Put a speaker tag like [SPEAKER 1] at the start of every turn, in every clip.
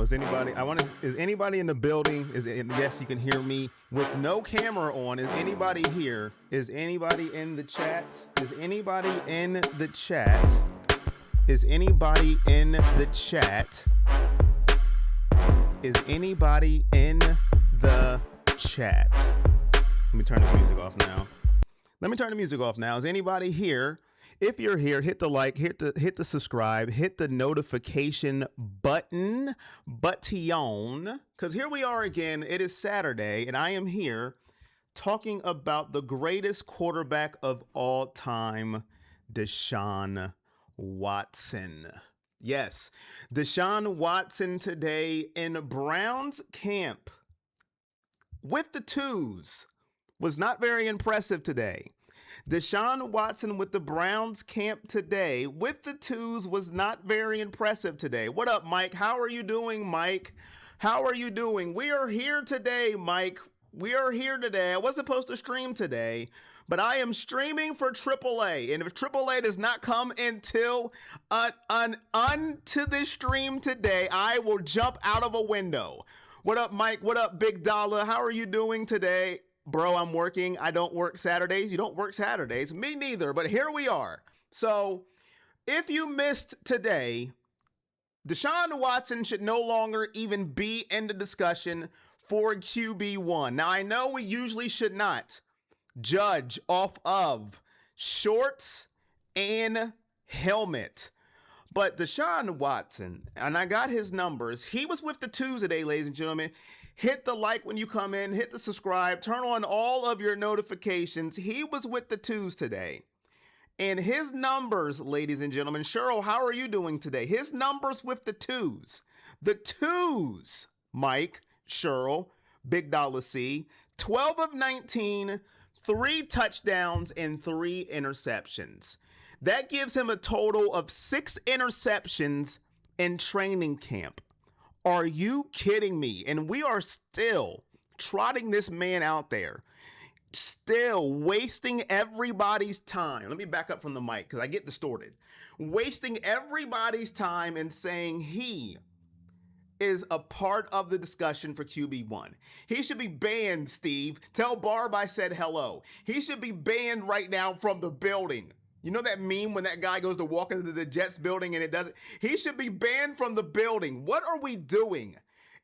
[SPEAKER 1] is anybody? Is anybody in the building? Yes, you can hear me with no camera on. Is anybody here? Is anybody in the chat? Is anybody in the chat? Is anybody in the chat? Is anybody in the chat? Let me turn this music off now. Is anybody here? If you're here, hit the like, hit the subscribe, hit the notification button, because here we are again. It is Saturday, and I am here talking about the greatest quarterback of all time, Deshaun Watson. Yes, Deshaun Watson today in Browns camp with the twos was not very impressive today. Deshaun Watson with the Browns camp today with the twos was not very impressive today. What up, Mike? How are you doing, Mike? How are you doing? We are here today, Mike. We are here today. I wasn't supposed to stream today, but I am streaming for AAA. And if AAA does not come until onto this stream today, I will jump out of a window. What up, Mike? What up, Big Dollar? How are you doing today? Bro, I'm working. I don't work Saturdays. You don't work Saturdays. Me neither, but here we are. So if you missed today, Deshaun Watson should no longer even be in the discussion for QB1. Now, I know we usually should not judge off of shorts and helmet, but Deshaun Watson, and I got his numbers. He was with the twos today, ladies and gentlemen. Hit the like when you come in, hit the subscribe, turn on all of your notifications. He was with the twos today. And his numbers, ladies and gentlemen, Cheryl, how are you doing today? His numbers with the twos, Mike, Cheryl, Big Dollar C, 12 of 19, 3 touchdowns and 3 interceptions. That gives him a total of 6 interceptions in training camp. Are you kidding me? And we are still trotting this man out there, still wasting everybody's time. Let me back up from the mic because I get distorted. Wasting everybody's time and saying he is a part of the discussion for QB1. He should be banned, Steve. Tell Barb I said hello. He should be banned right now from the building. You know that meme when that guy goes to walk into the Jets building and it doesn't? He should be banned from the building. What are we doing?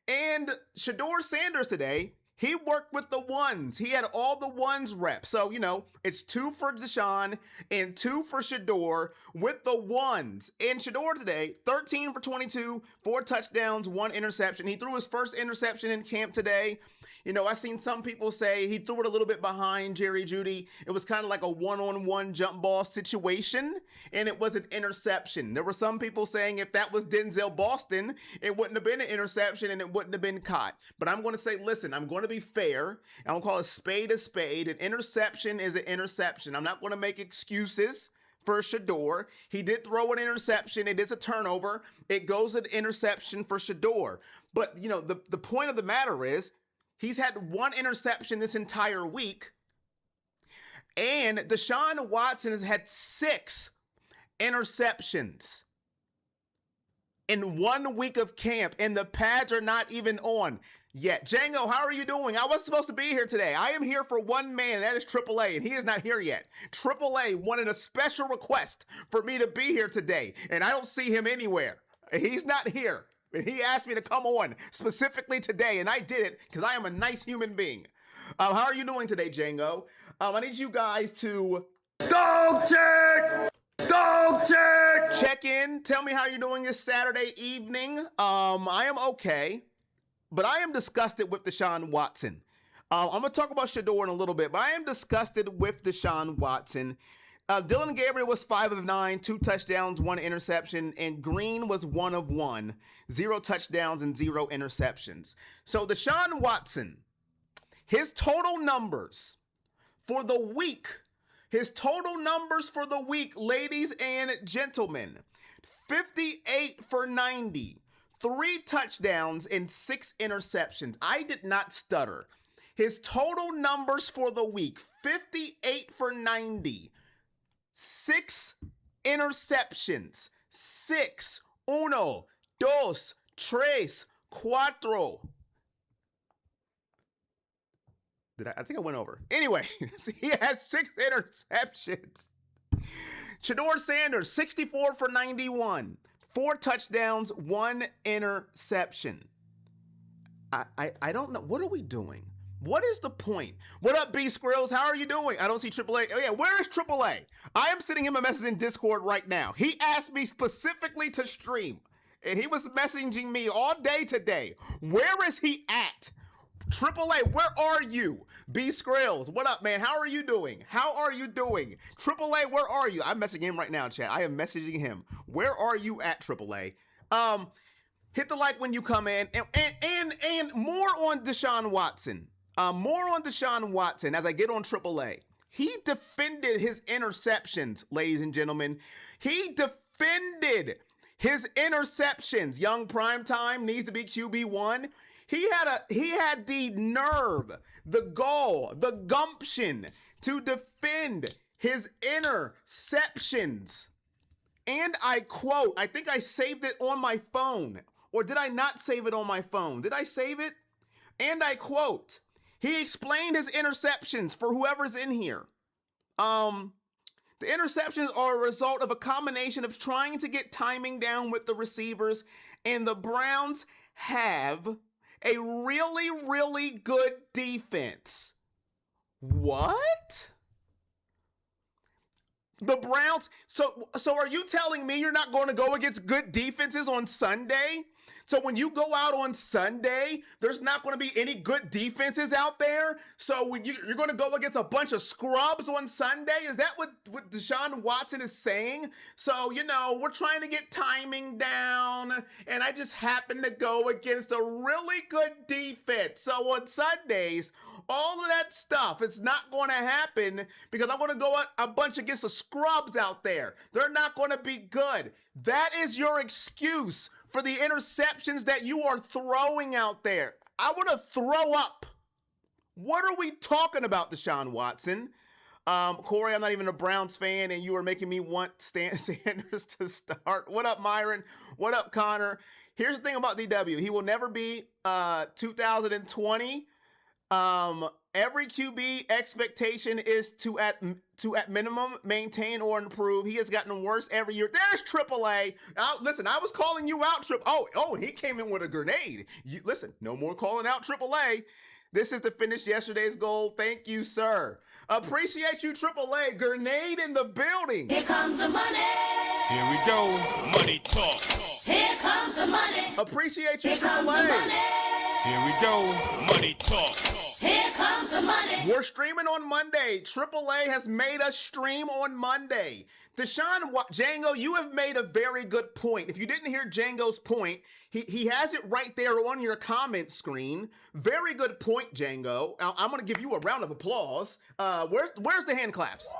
[SPEAKER 1] And Sheduer Sanders today, he worked with the ones. He had all the ones reps. So, you know, it's 2 for Deshaun and 2 for Sheduer with the ones. And Sheduer today, 13 for 22, 4 touchdowns, 1 interception. He threw his first interception in camp today. You know, I've seen some people say he threw it a little bit behind Jerry Jeudy. It was kind of like a one-on-one jump ball situation, and it was an interception. There were some people saying if that was Denzel Boston, it wouldn't have been an interception and it wouldn't have been caught. But I'm going to say, listen, I'm going to be fair. I'm going to call a spade a spade. An interception is an interception. I'm not going to make excuses for Sheduer. He did throw an interception. It is a turnover. It goes an interception for Sheduer. But, you know, the point of the matter is, he's had 1 interception this entire week. And Deshaun Watson has had 6 interceptions in 1 week of camp. And the pads are not even on yet. Django, how are you doing? I was supposed to be here today. I am here for one man. That is AAA. And he is not here yet. AAA wanted a special request for me to be here today. And I don't see him anywhere. He's not here. And he asked me to come on specifically today, and I did it because I am a nice human being. How are you doing today, Django? I need you guys to dog check, check in. Tell me how you're doing this Saturday evening. I am okay, but I am disgusted with Deshaun Watson. I'm gonna talk about Sheduer in a little bit, but I am disgusted with Deshaun Watson. Dylan Gabriel was 5 of 9, 2 touchdowns, 1 interception, and Green was 1 of 1, 0 touchdowns and 0 interceptions. So Deshaun Watson, his total numbers for the week, ladies and gentlemen, 58 for 90, 3 touchdowns and 6 interceptions. I did not stutter. His total numbers for the week, 58 for 90, 6 interceptions, 6, 1, 2, 3, Cuatro. I think I went over. Anyway, he has 6 interceptions. Sheduer Sanders, 64 for 91. 4 touchdowns, 1 interception. I don't know. What are we doing? What is the point? What up, B Skrills? How are you doing? I don't see AAA. Oh yeah, where is AAA? I am sending him a message in Discord right now. He asked me specifically to stream, and he was messaging me all day today. Where is he at? AAA, where are you? B Skrills, what up, man? How are you doing? How are you doing? AAA, where are you? I'm messaging him right now, chat. I am messaging him. Where are you at, AAA? Hit the like when you come in, and more on Deshaun Watson. More on Deshaun Watson as I get on AAA. He defended his interceptions, ladies and gentlemen. He defended his interceptions. Young Primetime needs to be QB1. He had the nerve, the gall, the gumption to defend his interceptions. And I quote, I think I saved it on my phone. Or did I not save it on my phone? Did I save it? And I quote, he explained his interceptions for whoever's in here. The interceptions are a result of a combination of trying to get timing down with the receivers, and the Browns have a really, really good defense. What? The Browns? So are you telling me you're not going to go against good defenses on Sunday? So when you go out on Sunday, there's not going to be any good defenses out there? So when you're going to go against a bunch of scrubs on Sunday? Is that what Deshaun Watson is saying? So, we're trying to get timing down, and I just happen to go against a really good defense. So on Sundays, all of that stuff, it's not going to happen because I'm going to go a bunch against the scrubs out there. They're not going to be good. That is your excuse for the interceptions that you are throwing out there. I want to throw up. What are we talking about, Deshaun Watson? Corey, I'm not even a Browns fan, and you are making me want Sanders to start. What up, Myron? What up, Connor? Here's the thing about DW. He will never be 2020. Every QB expectation is to at minimum maintain or improve. He has gotten worse every year. There's AAA. Listen, I was calling you out. He came in with a grenade. Listen, no more calling out AAA. This is to finish yesterday's goal. Thank you, sir. Appreciate you, AAA. Grenade in the building.
[SPEAKER 2] Here comes the money.
[SPEAKER 3] Here we go. Money talk.
[SPEAKER 2] Here comes the money.
[SPEAKER 1] Appreciate you,
[SPEAKER 2] Here comes the
[SPEAKER 1] AAA.
[SPEAKER 2] money.
[SPEAKER 3] Here we go. Money talk.
[SPEAKER 2] Here comes the money.
[SPEAKER 1] We're streaming on Monday. AAA has made us stream on Monday. Deshaun, Django, you have made a very good point. If you didn't hear Django's point, he has it right there on your comment screen. Very good point, Django. I'm going to give you a round of applause. Where's the hand claps?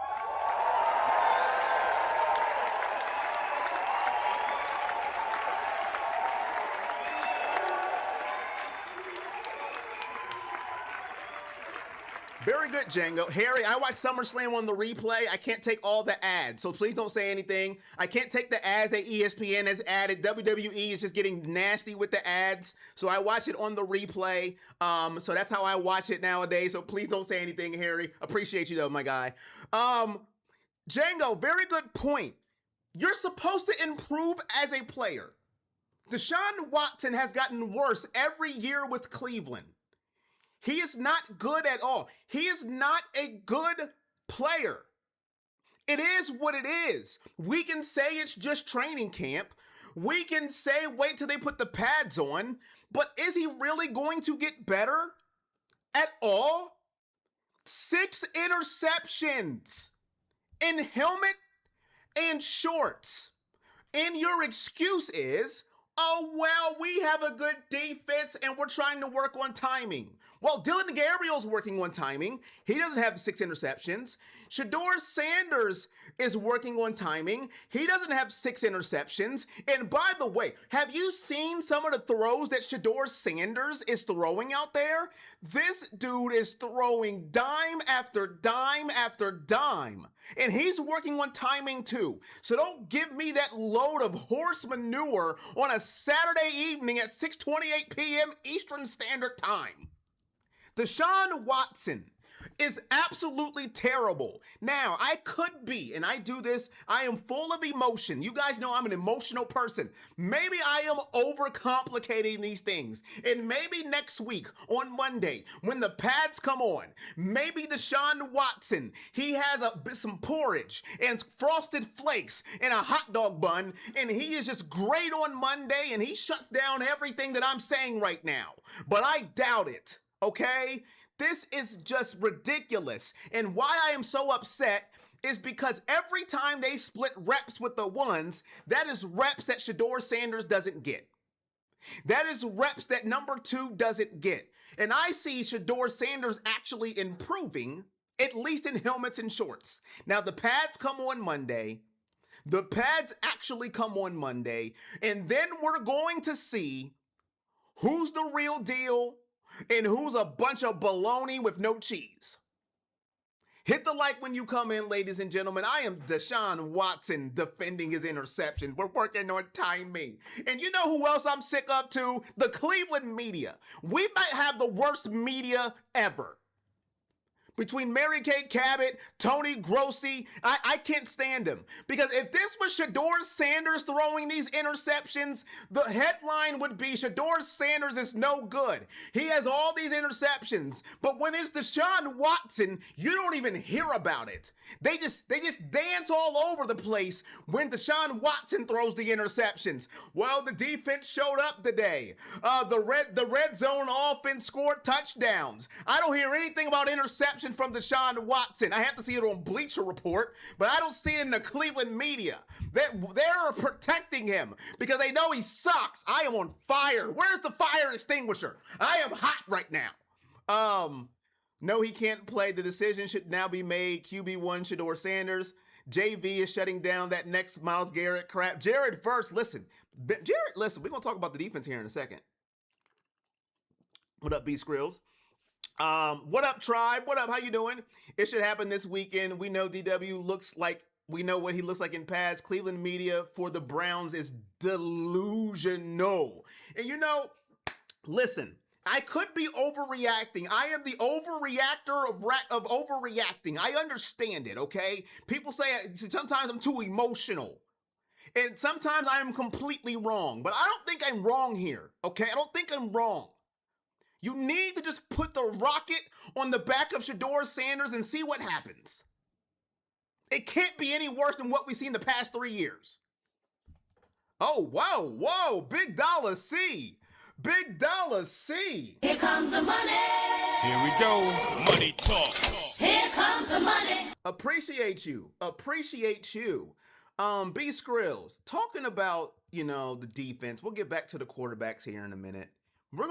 [SPEAKER 1] Very good, Django. Harry, I watched SummerSlam on the replay. I can't take all the ads, so please don't say anything. I can't take the ads that ESPN has added. WWE is just getting nasty with the ads, so I watch it on the replay. So that's how I watch it nowadays, so please don't say anything, Harry. Appreciate you, though, my guy. Django, very good point. You're supposed to improve as a player. Deshaun Watson has gotten worse every year with Cleveland. He is not good at all. He is not a good player. It is what it is. We can say it's just training camp. We can say wait till they put the pads on. But is he really going to get better at all? 6 interceptions in helmet and shorts. And your excuse is, oh, well, we have a good defense and we're trying to work on timing. Well, Dylan Gabriel's working on timing. He doesn't have 6 interceptions. Sheduer Sanders is working on timing. He doesn't have 6 interceptions. And by the way, have you seen some of the throws that Sheduer Sanders is throwing out there? This dude is throwing dime after dime after dime. And he's working on timing too. So don't give me that load of horse manure on a Saturday evening at 6:28 p.m. Eastern Standard Time. Deshaun Watson is absolutely terrible. Now, I could be, and I do this, I am full of emotion. You guys know I'm an emotional person. Maybe I am overcomplicating these things. And maybe next week on Monday, when the pads come on, maybe Deshaun Watson, he has some porridge and frosted flakes and a hot dog bun, and he is just great on Monday, and he shuts down everything that I'm saying right now. But I doubt it. Okay? This is just ridiculous. And why I am so upset is because every time they split reps with the ones, that is reps that Sheduer Sanders doesn't get. That is reps that number 2 doesn't get. And I see Sheduer Sanders actually improving, at least in helmets and shorts. Now, the pads come on Monday. The pads actually come on Monday. And then we're going to see who's the real deal and who's a bunch of baloney with no cheese. Hit the like when you come in, ladies and gentlemen. I am Deshaun Watson defending his interception. We're working on timing. And you know who else I'm sick of too? The Cleveland media. We might have the worst media ever. Between Mary Kay Cabot, Tony Grossi, I can't stand him. Because if this was Sheduer Sanders throwing these interceptions, the headline would be Sheduer Sanders is no good. He has all these interceptions. But when it's Deshaun Watson, you don't even hear about it. They just dance all over the place when Deshaun Watson throws the interceptions. Well, the defense showed up today. The red zone offense scored touchdowns. I don't hear anything about interceptions from Deshaun Watson. I have to see it on Bleacher Report, but I don't see it in the Cleveland media. They're protecting him because they know he sucks. I am on fire. Where's the fire extinguisher? I am hot right now. No, he can't play. The decision should now be made. QB1 Sheduer Sanders. JV is shutting down that next Myles Garrett crap. Jared first, listen. Jared, listen, we're going to talk about the defense here in a second. What up, B Skrills? What up, Tribe? What up? How you doing? It should happen this weekend. We know DW looks like, we know what he looks like in pads. Cleveland media for the Browns is delusional. And you know, listen, I could be overreacting. I am the overreactor of overreacting. I understand it, okay? People say sometimes I'm too emotional. And sometimes I am completely wrong. But I don't think I'm wrong here, okay? I don't think I'm wrong. You need to just put the rocket on the back of Sheduer Sanders and see what happens. It can't be any worse than what we've seen the past 3 years. Oh, whoa, Big Dollar C. Big Dollar C.
[SPEAKER 2] Here comes the money.
[SPEAKER 3] Here we go. Money talk.
[SPEAKER 2] Here comes the money.
[SPEAKER 1] Appreciate you. B Skrills, talking about, the defense. We'll get back to the quarterbacks here in a minute. We're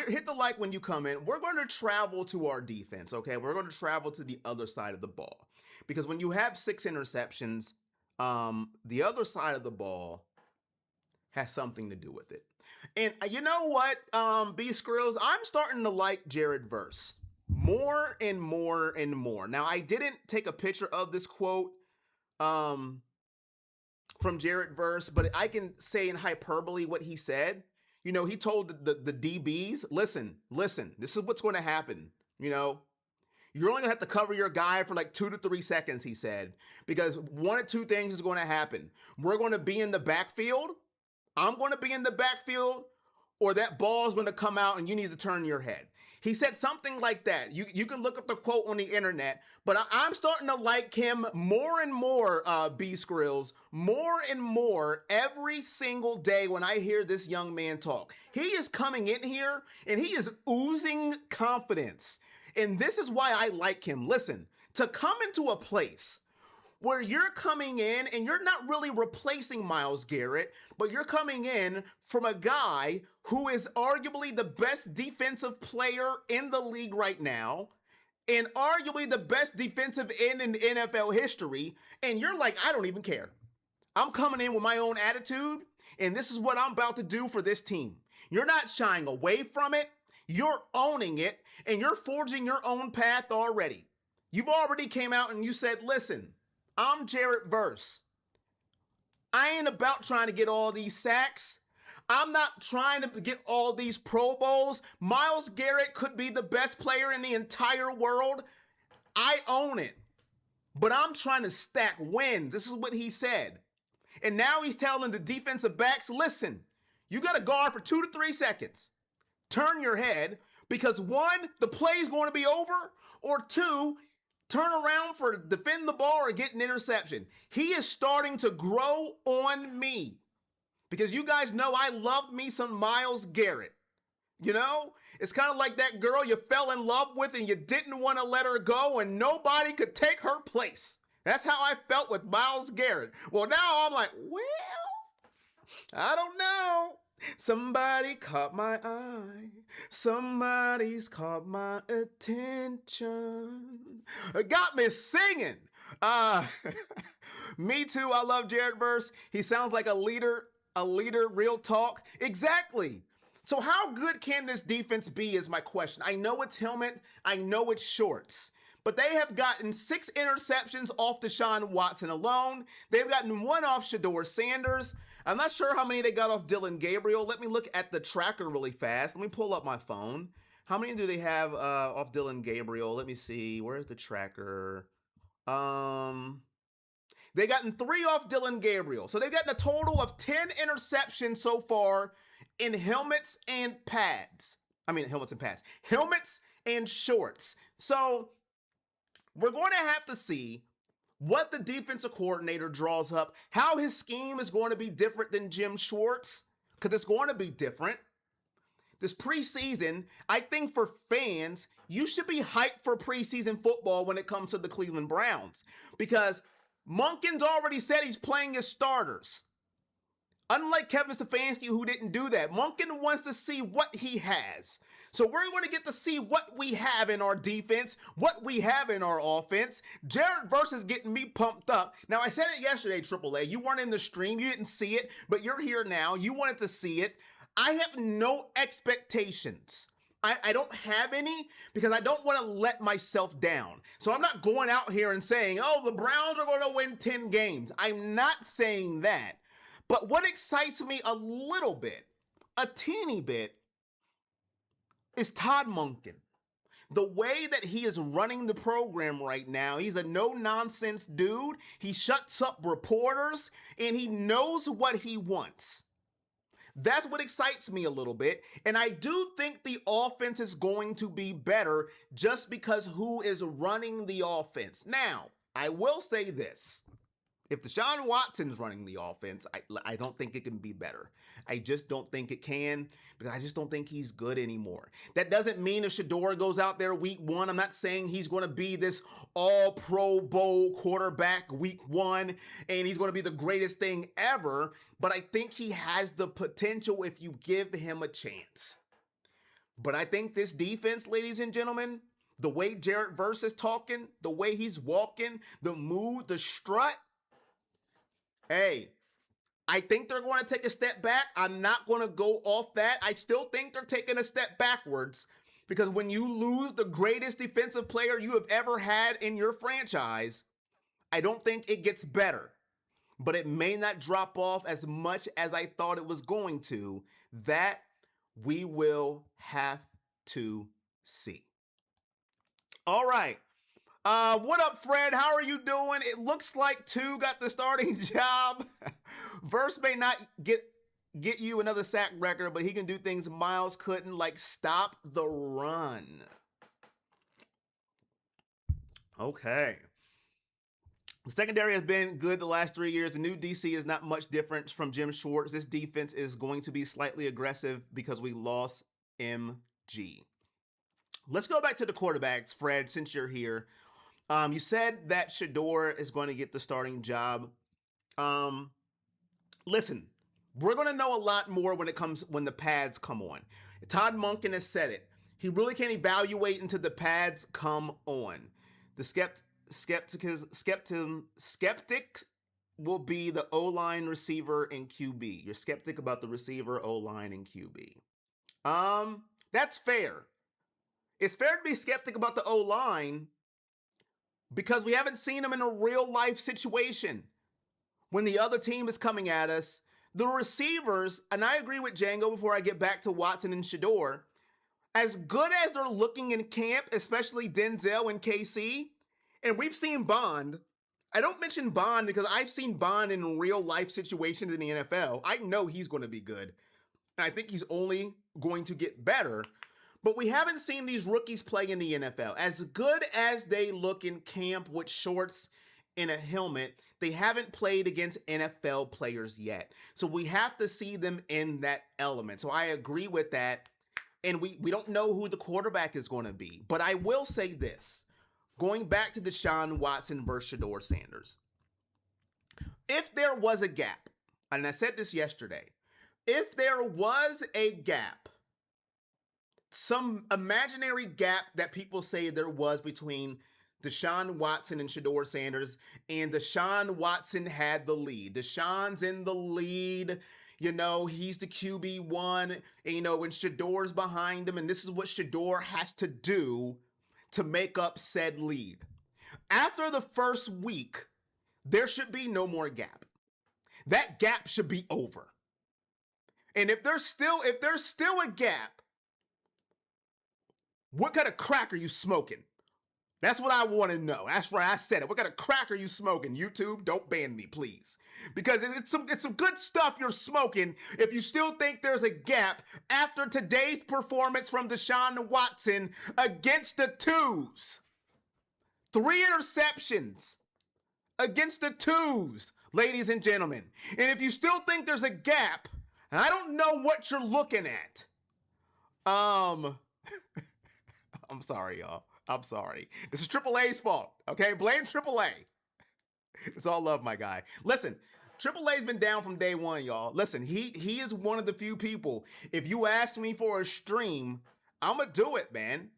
[SPEAKER 1] hit the like when you come in. We're going to travel to our defense, okay? We're going to travel to the other side of the ball. Because when you have 6 interceptions, the other side of the ball has something to do with it. And you know what, B Skrills, I'm starting to like Jared Verse more and more and more. Now, I didn't take a picture of this quote from Jared Verse, but I can say in hyperbole what he said. He told the DBs, listen, this is what's going to happen. You're only going to have to cover your guy for like 2 to 3 seconds, he said, because one of 2 things is going to happen. We're going to be in the backfield. I'm going to be in the backfield, or that ball is going to come out and you need to turn your head. He said something like that. You can look up the quote on the internet, but I'm starting to like him more and more, B Skrills, more and more every single day when I hear this young man talk. He is coming in here and he is oozing confidence. And this is why I like him. Listen, to come into a place where you're coming in and you're not really replacing Myles Garrett, but you're coming in from a guy who is arguably the best defensive player in the league right now, and arguably the best defensive end in NFL history, and you're like, I don't even care. I'm coming in with my own attitude, and this is what I'm about to do for this team. You're not shying away from it. You're owning it, and you're forging your own path already. You've already came out and you said, listen, I'm Jared Verse. I ain't about trying to get all these sacks. I'm not trying to get all these Pro Bowls. Myles Garrett could be the best player in the entire world. I own it. But I'm trying to stack wins. This is what he said. And now he's telling the defensive backs, listen, you got to guard for 2 to 3 seconds. Turn your head, because 1, the play's going to be over, or 2, turn around for defend the ball or get an interception. He is starting to grow on me, because you guys know I love me some Myles Garrett. You know, it's kind of like that girl you fell in love with and you didn't want to let her go and nobody could take her place. That's how I felt with Myles Garrett. Well, now I'm like, well, I don't know. Somebody caught my eye. Somebody's caught my attention. It got me singing. Me too. I love Jared Verse. He sounds like a leader, real talk. Exactly. So how good can this defense be is my question. I know it's helmet. I know it's shorts. But they have gotten 6 interceptions off Deshaun Watson alone. They've gotten 1 off Sheduer Sanders. I'm not sure how many they got off Dillon Gabriel. Let me look at the tracker really fast. Let me pull up my phone. How many do they have off Dillon Gabriel? Let me see. Where's the tracker? They gotten 3 off Dillon Gabriel. So they've gotten a total of 10 interceptions so far in helmets and pads. Helmets and pads. Helmets and shorts. So we're going to have to see what the defensive coordinator draws up, how his scheme is going to be different than Jim Schwartz, because it's going to be different. This preseason, I think for fans, you should be hyped for preseason football when it comes to the Cleveland Browns, because Monken's already said he's playing his starters. Unlike Kevin Stefanski, who didn't do that, Monken wants to see what he has. So we're going to get to see what we have in our defense, what we have in our offense. Jared Verse is getting me pumped up. Now, I said it yesterday, AAA. You weren't in the stream. You didn't see it, but you're here now. You wanted to see it. I have no expectations. I don't have any, because I don't want to let myself down. So I'm not going out here and saying, oh, the Browns are going to win 10 games. I'm not saying that. But what excites me a little bit, a teeny bit, is Todd Monken. The way that he is running the program right now, he's a no-nonsense dude. He shuts up reporters, and he knows what he wants. That's what excites me a little bit. And I do think the offense is going to be better just because who is running the offense. Now, I will say this. If Deshaun Watson's running the offense, I don't think it can be better. I just don't think it can, because I just don't think he's good anymore. That doesn't mean if Sheduer goes out there week 1, I'm not saying he's going to be this all Pro Bowl quarterback week 1, and he's going to be the greatest thing ever, but I think he has the potential if you give him a chance. But I think this defense, ladies and gentlemen, the way Jared Verse is talking, the way he's walking, the mood, the strut, hey, I think they're going to take a step back. I'm not going to go off that. I still think they're taking a step backwards, because when you lose the greatest defensive player you have ever had in your franchise, I don't think it gets better. But it may not drop off as much as I thought it was going to. That we will have to see. All right. What up, Fred? How are you doing? It looks like 2 got the starting job. Verse may not get you another sack record, but he can do things Myles couldn't, like stop the run. Okay. The secondary has been good the last 3 years. The new DC is not much different from Jim Schwartz. This defense is going to be slightly aggressive because we lost MG. Let's go back to the quarterbacks, Fred, since you're here. You said that Sheduer is going to get the starting job. Um, Listen, we're going to know a lot more when the pads come on. Todd Monken has said it. He really can't evaluate until the pads come on. The skeptic will be the O-line, receiver, and QB. You're skeptic about the receiver, O-line, and QB. That's fair. It's fair to be skeptic about the O-line because we haven't seen them in a real life situation. When the other team is coming at us, the receivers, and I agree with Django before I get back to Watson and Sheduer, as good as they're looking in camp, especially Denzel and KC, and we've seen Bond. I don't mention Bond because I've seen Bond in real life situations in the NFL. I know he's going to be good. And I think he's only going to get better. But we haven't seen these rookies play in the NFL. As good as they look in camp with shorts and a helmet, they haven't played against NFL players yet. So we have to see them in that element. So I agree with that. And we don't know who the quarterback is going to be. But I will say this. Going back to Deshaun Watson versus Sheduer Sanders. If there was a gap, and I said this yesterday, if there was a gap, some imaginary gap that people say there was between Deshaun Watson and Sheduer Sanders, and Deshaun Watson had the lead. Deshaun's in the lead. He's the QB1, and, when Sheduer's behind him, and this is what Sheduer has to do to make up said lead. After the first week, there should be no more gap. That gap should be over. And if there's still a gap, what kind of crack are you smoking? That's what I want to know. That's why I said it. What kind of crack are you smoking? YouTube, don't ban me, please. Because it's some good stuff you're smoking if you still think there's a gap after today's performance from Deshaun Watson against the twos. 3 interceptions against the twos, ladies and gentlemen. And if you still think there's a gap, I don't know what you're looking at. I'm sorry, y'all. I'm sorry. This is Triple A's fault, okay? Blame Triple A. It's all love, my guy. Listen, Triple A's been down from day one, y'all. Listen, he is one of the few people. If you ask me for a stream, I'm going to do it, man.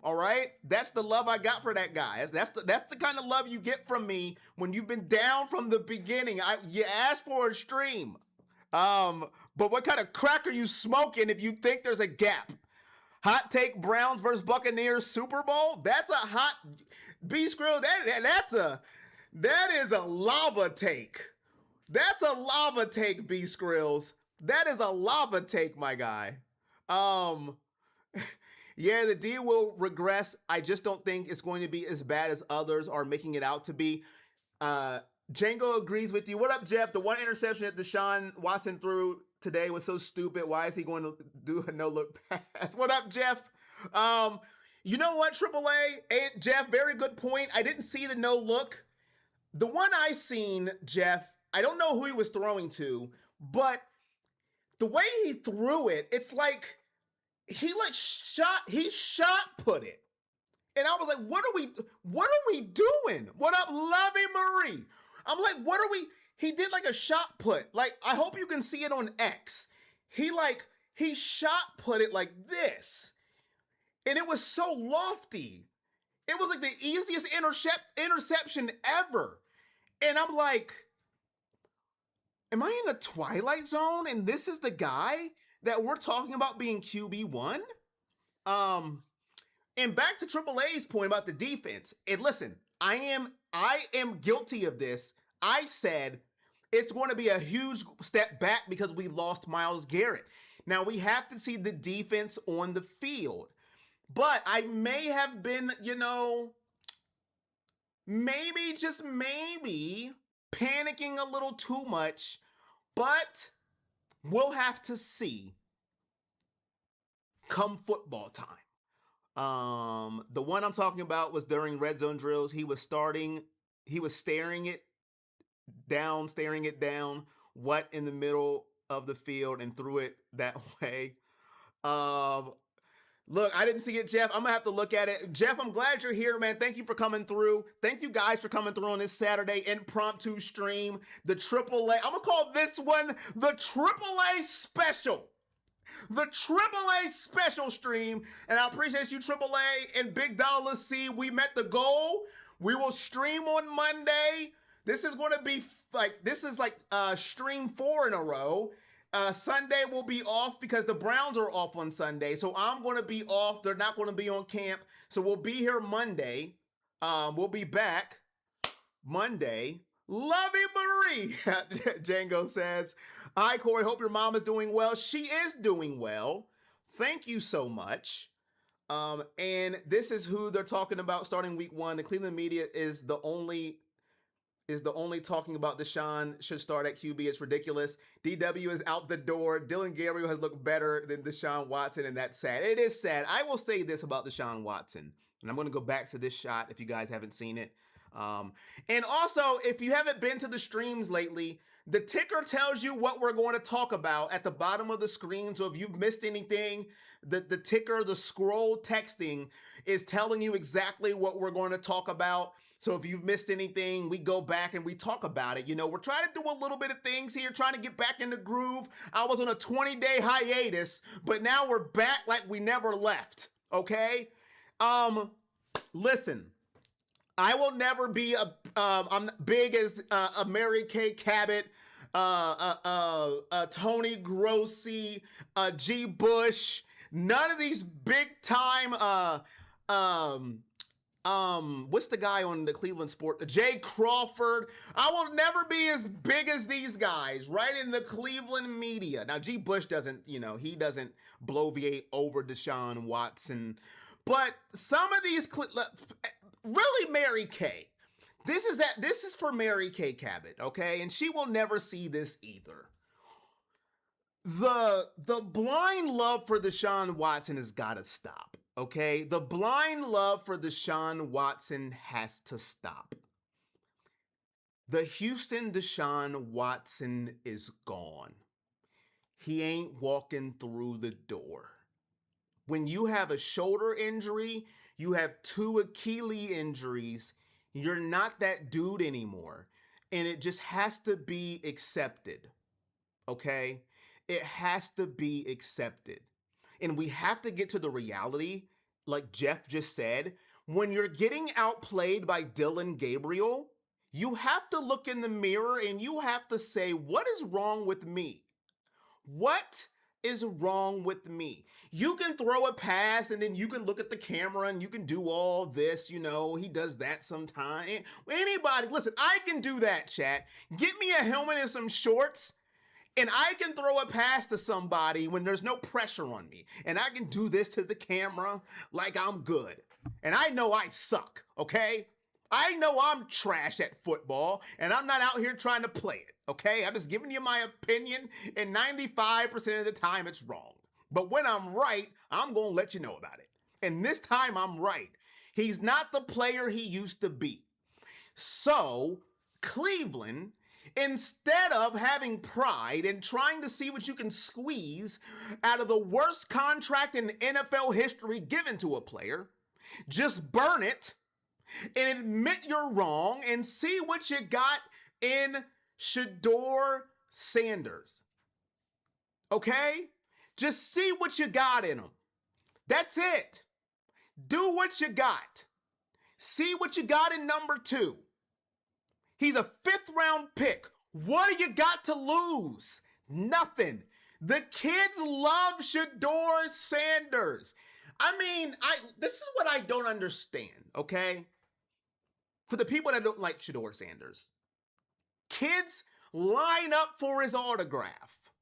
[SPEAKER 1] All right? That's the love I got for that guy. That's the kind of love you get from me when you've been down from the beginning. You ask for a stream. But what kind of crack are you smoking if you think there's a gap? Hot take: Browns versus Buccaneers Super Bowl. That's a hot B-Skrill. That is a lava take. That's a lava take, B-Skrills. That is a lava take, my guy. Yeah, the D will regress. I just don't think it's going to be as bad as others are making it out to be. Django agrees with you. What up, Jeff? The one interception that Deshaun Watson threw today was so stupid. Why is he going to do a no-look pass? What up, Jeff? You know what, Triple A? And Jeff, very good point. I didn't see the no-look. The one I seen, Jeff, I don't know who he was throwing to, but the way he threw it, it's like he shot put it. And I was like, what are we doing? What up, Lovey Marie? I'm like, he did like a shot put. Like, I hope you can see it on X. He shot put it like this. And it was so lofty. It was like the easiest interception ever. And I'm like, am I in the Twilight Zone? And this is the guy that we're talking about being QB1? And back to Triple A's point about the defense. And listen, I am guilty of this. I said it's going to be a huge step back because we lost Myles Garrett. Now we have to see the defense on the field. But I may have been, maybe, just maybe, panicking a little too much. But we'll have to see come football time. The one I'm talking about was during red zone drills. He was staring it down, what in the middle of the field and threw it that way. Look, I didn't see it, Jeff. I'm going to have to look at it. Jeff, I'm glad you're here, man. Thank you for coming through. Thank you guys for coming through on this Saturday impromptu stream. The AAA. I'm going to call this one the AAA special. The AAA special stream. And I appreciate you, AAA and Big Dollar C. We met the goal. We will stream on Monday. This is going to be like stream 4 in a row. Sunday will be off because the Browns are off on Sunday. So I'm going to be off. They're not going to be on camp. So we'll be here Monday. We'll be back Monday. Lovey Marie, Django says. Hi, Corey. Hope your mom is doing well. She is doing well. Thank you so much. And this is who they're talking about starting week 1. The Cleveland media is the only talking about Deshaun should start at QB. It's ridiculous. DW is out the door. Dylan Gabriel has looked better than Deshaun Watson, and that's sad. It is sad. I will say this about Deshaun Watson, and I'm going to go back to this shot if you guys haven't seen it. And also, if you haven't been to the streams lately, the ticker tells you what we're going to talk about at the bottom of the screen. So if you've missed anything, the ticker, the scroll texting is telling you exactly what we're going to talk about. So if you've missed anything, we go back and we talk about it. You know, we're trying to do a little bit of things here, trying to get back in the groove. I was on a 20-day hiatus, but now we're back like we never left, okay? Listen, I will never be I'm big as a Mary Kay Cabot, Tony Grossi, G. Bush, none of these big time, what's the guy on the Cleveland Sport? Jay Crawford. I will never be as big as these guys, right? In the Cleveland media. Now, G. Bush doesn't, he doesn't bloviate over Deshaun Watson. But some of these, really Mary Kay. This is for Mary Kay Cabot, okay? And she will never see this either. The blind love for Deshaun Watson has got to stop. Okay, the blind love for Deshaun Watson has to stop. The Houston Deshaun Watson is gone. He ain't walking through the door. When you have a shoulder injury, you have 2 Achilles injuries, you're not that dude anymore. And it just has to be accepted. Okay? It has to be accepted. And we have to get to the reality, like Jeff just said, when you're getting outplayed by Dylan Gabriel, you have to look in the mirror and you have to say, what is wrong with me? What is wrong with me? You can throw a pass and then you can look at the camera and you can do all this, he does that sometime. Anybody, listen, I can do that, chat. Get me a helmet and some shorts. And I can throw a pass to somebody when there's no pressure on me. And I can do this to the camera like I'm good. And I know I suck, okay? I know I'm trash at football, and I'm not out here trying to play it, okay? I'm just giving you my opinion, and 95% of the time it's wrong. But when I'm right, I'm going to let you know about it. And this time I'm right. He's not the player he used to be. So, Cleveland, instead of having pride and trying to see what you can squeeze out of the worst contract in NFL history given to a player, just burn it and admit you're wrong and see what you got in Sheduer Sanders. Okay? Just see what you got in him. That's it. Do what you got. See what you got in number 2. He's a 5th round pick. What do you got to lose? Nothing. The kids love Sheduer Sanders. I mean, this is what I don't understand, okay? For the people that don't like Sheduer Sanders, kids line up for his autograph.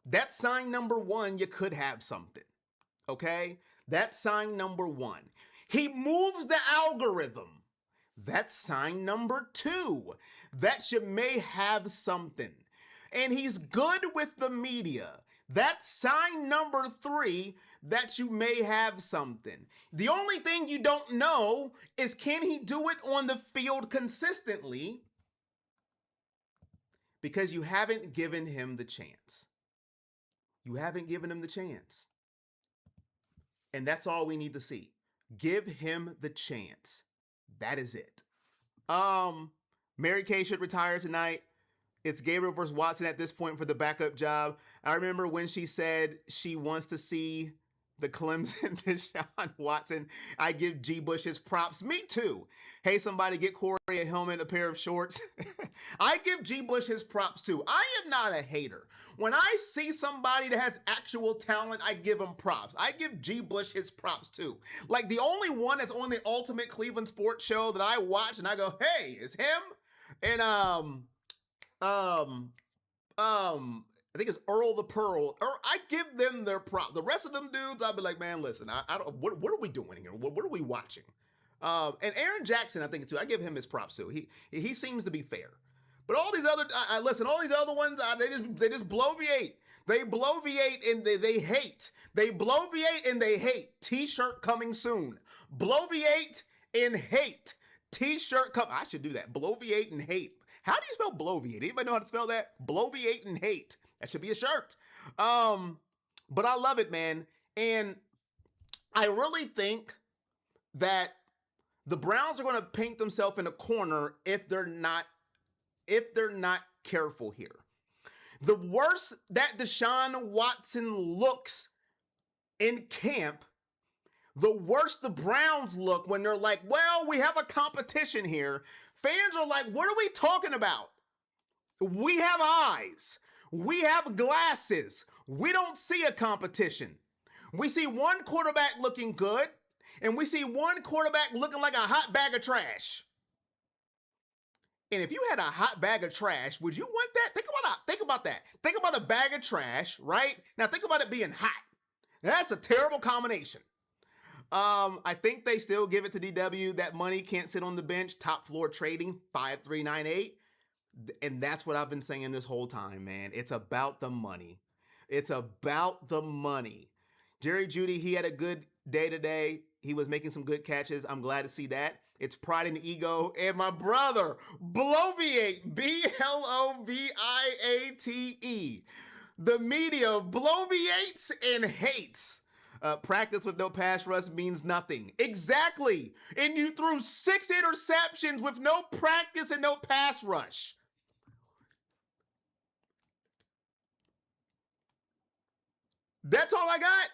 [SPEAKER 1] That's sign number 1, you could have something, okay? That's sign number 1. He moves the algorithm. That's sign number 2, that you may have something. And he's good with the media. That's sign number 3, that you may have something. The only thing you don't know is, can he do it on the field consistently? Because you haven't given him the chance. You haven't given him the chance. And that's all we need to see. Give him the chance. That is it. Mary Kay should retire tonight. It's Gabriel versus Watson at this point for the backup job. I remember when she said she wants to see the Clemson Deshaun Watson. I give G. Bush his props. Me too. Hey, somebody get Corey a helmet, a pair of shorts. I give G. Bush his props too. I am not a hater. When I see somebody that has actual talent, I give him props. I give G. Bush his props too. Like the only one that's on the Ultimate Cleveland Sports Show that I watch and I go, hey, it's him. And I think it's Earl the Pearl. I give them their props. The rest of them dudes, I'll be like, man, listen, I don't. What are we doing here? What are we watching? And Aaron Jackson, I think too. I give him his props too. He seems to be fair. But all these other, listen, all these other ones, they just bloviate. They bloviate and they hate. They bloviate and they hate. T-shirt coming soon. Bloviate and hate. T-shirt come. I should do that. Bloviate and hate. How do you spell bloviate? Anybody know how to spell that? Bloviate and hate. That should be a shirt. But I love it, man. And I really think that the Browns are going to paint themselves in a corner if they're not careful here. The worse that Deshaun Watson looks in camp, the worse the Browns look when they're like, well, we have a competition here. Fans are like, what are we talking about? We have eyes. We have glasses. We don't see a competition. We see one quarterback looking good, and we see one quarterback looking like a hot bag of trash. And if you had a hot bag of trash, would you want that? Think about that. Think about a bag of trash, right? Now think about it being hot. That's a terrible combination. I think they still give it to DW. That money can't sit on the bench. Top floor trading, 5398. And that's what I've been saying this whole time, man. It's about the money. It's about the money. Jerry Jeudy, he had a good day today. He was making some good catches. I'm glad to see that. It's pride and ego. And my brother, Bloviate, Bloviate. The media bloviates and hates. Practice with no pass rush means nothing. Exactly. And you threw 6 interceptions with no practice and no pass rush. That's all I got.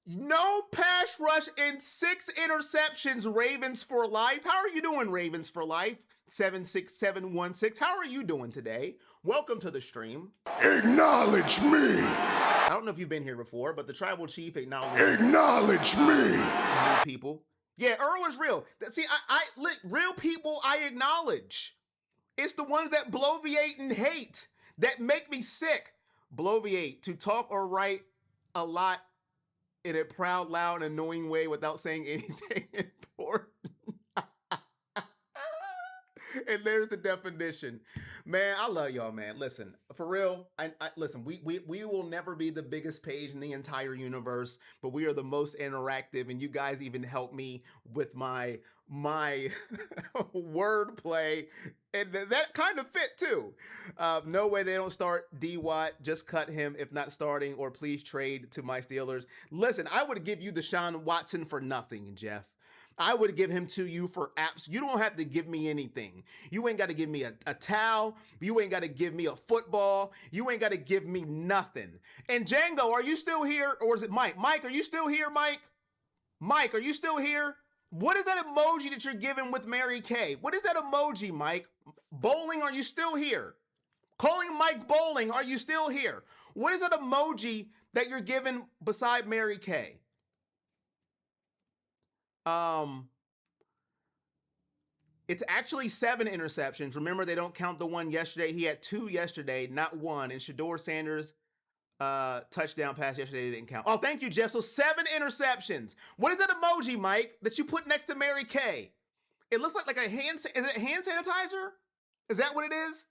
[SPEAKER 1] No pass rush and 6 interceptions, Ravens for life. How are you doing, Ravens for life? 76716. How are you doing today? Welcome to the stream.
[SPEAKER 4] Acknowledge me.
[SPEAKER 1] I don't know if you've been here before, but the tribal chief acknowledged
[SPEAKER 4] me.
[SPEAKER 1] People. Yeah, Earl is real. See, real people I acknowledge. It's the ones that bloviate and hate that make me sick. Bloviate, to talk or write a lot in a proud, loud, annoying way without saying anything important. And there's the definition. Man, I love y'all, man. Listen, for real, listen, we will never be the biggest page in the entire universe, but we are the most interactive, and you guys even help me with my wordplay, and that kind of fit too. No way they don't start D-Watt. Just cut him if not starting, or please trade to my Steelers. Listen, I would give you Deshaun Watson for nothing, Jeff. I would give him to you for apps. You don't have to give me anything. You ain't got to give me a towel. You ain't got to give me a football. You ain't got to give me nothing. And Django, are you still here? Or is it Mike? Mike, are you still here, Mike? Mike, are you still here? What is that emoji that you're giving with Mary Kay? What is that emoji, Mike? Bowling, are you still here? Calling Mike Bowling, are you still here? What is that emoji that you're giving beside Mary Kay? It's actually 7 interceptions. Remember, they don't count the one yesterday. He had 2 yesterday, not 1. And Sheduer Sanders touchdown pass yesterday didn't count. Oh, thank you, Jeff. So 7 interceptions. What is that emoji, Mike, that you put next to Mary Kay? It looks like a hand. Is it hand sanitizer? Is that what it is?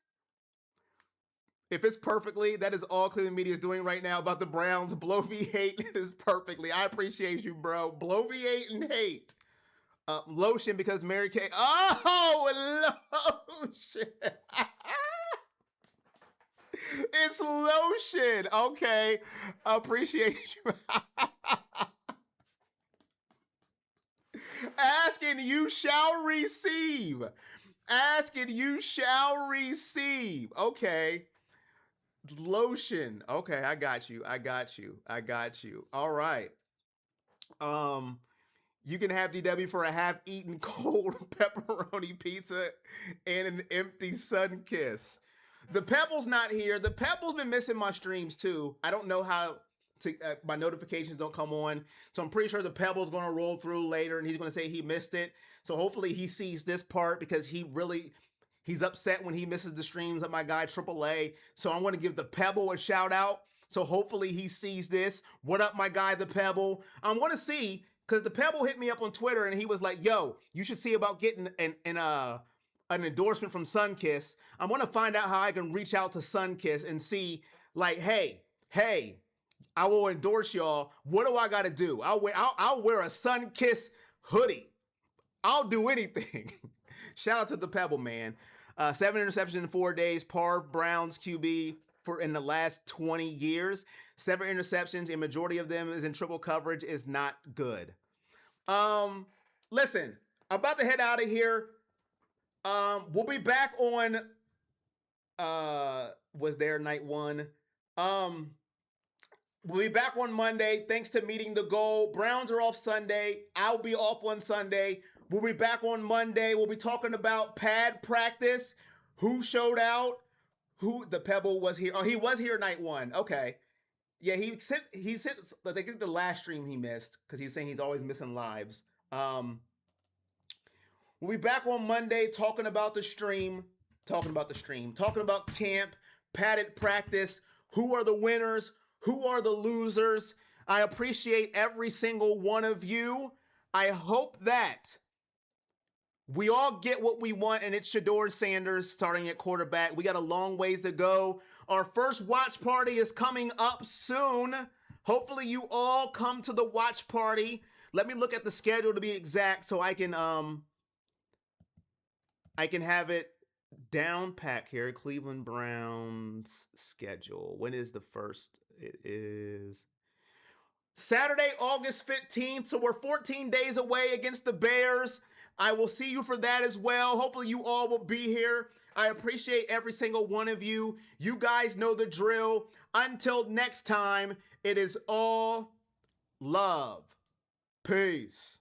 [SPEAKER 1] If it's perfectly, that is all Cleveland media is doing right now about the Browns. Bloviate is perfectly. I appreciate you, bro. Bloviate and hate. Lotion because Mary Kay. Oh, lotion. It's lotion. Okay. Appreciate you. Ask and you shall receive. Ask and you shall receive. Okay. Lotion. Okay, I got you. All right. You can have DW for a half-eaten cold pepperoni pizza and an empty sun kiss. The Pebble's not here. The Pebble's been missing my streams too. I don't know how to. My notifications don't come on, so I'm pretty sure the Pebble's going to roll through later, and he's going to say he missed it. So hopefully he sees this part because he's upset when he misses the streams of my guy AAA. So I want to give the Pebble a shout out. So hopefully he sees this. What up, my guy, the Pebble? I want to see because the Pebble hit me up on Twitter and he was like, "Yo, you should see about getting an endorsement from Sunkiss. I want to find out how I can reach out to Sunkiss and see, like, hey, I will endorse y'all. What do I got to do? I'll wear a Sunkiss hoodie. I'll do anything." Shout out to the Pebble, man. 7 interceptions in 4 days. Par Browns QB for in the last 20 years. 7 interceptions, and majority of them is in triple coverage, is not good. Listen, I'm about to head out of here. We'll be back on, was there night one? We'll be back on Monday. Thanks to meeting the goal. Browns are off Sunday. I'll be off on Sunday. We'll be back on Monday. We'll be talking about pad practice. Who showed out? Who the Pebble was here. Oh, he was here night one. Okay. Yeah, he said I think the last stream he missed because he was saying he's always missing lives. We'll be back on Monday talking about the stream, talking about camp, padded practice, who are the winners, who are the losers. I appreciate every single one of you. I hope that we all get what we want, and it's Sheduer Sanders starting at quarterback. We got a long ways to go. Our first watch party is coming up soon. Hopefully you all come to the watch party. Let me look at the schedule to be exact so I can have it down pack here. Cleveland Browns schedule. When is the first? It is Saturday, August 15th. So we're 14 days away against the Bears. I will see you for that as well. Hopefully you all will be here. I appreciate every single one of you. You guys know the drill. Until next time, it is all love. Peace.